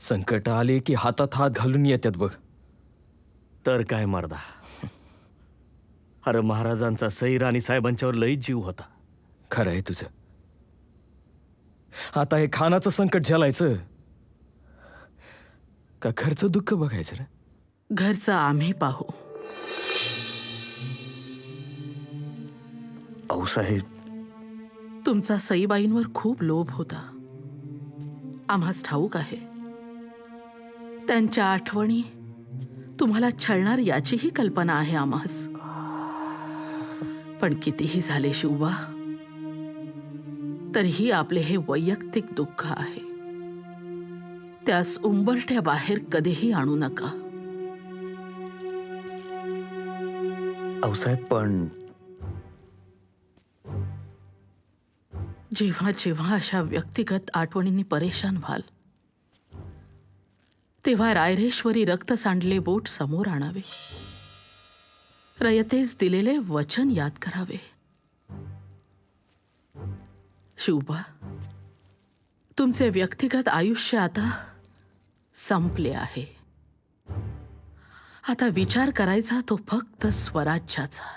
संकट आले की हातात हात घालून येतात बघ. तर काय मर्दा, अरे महाराजांचा सई राणी साहेबांच्यावर लईच जीव होता. खरं आहे तुझं. आता हे खानाचं संकट झेलायचं का घरचं दुःख बघायचं रे? घरचं आम्ही पाहू. आऊसाहेब, तुमचा सईबाईंवर खूप लोभ होता, आम्हास ठाऊक आहे. त्यांच्या आठवणी तुम्हाला छळणार याचीही कल्पना आहे आम्हास. पण कितीही झाले शिवबा, तरीही आपले हे वैयक्तिक दुःख आहे. त्यास उंबरठ्या बाहेर कधीही आणू नका. आऊसाहेब, पण जेव्हा जेव्हा अशा व्यक्तिगत आठवणींनी परेशान व्हाल, तेव्हा रायरेश्वरी रक्त सांडले बोट समोर आणावे. रयतेस दिलेले वचन याद करावे. शिवबा, तुमचे व्यक्तिगत आयुष्य आता संपले आहे. आता विचार करायचा तो फक्त स्वराज्याचा.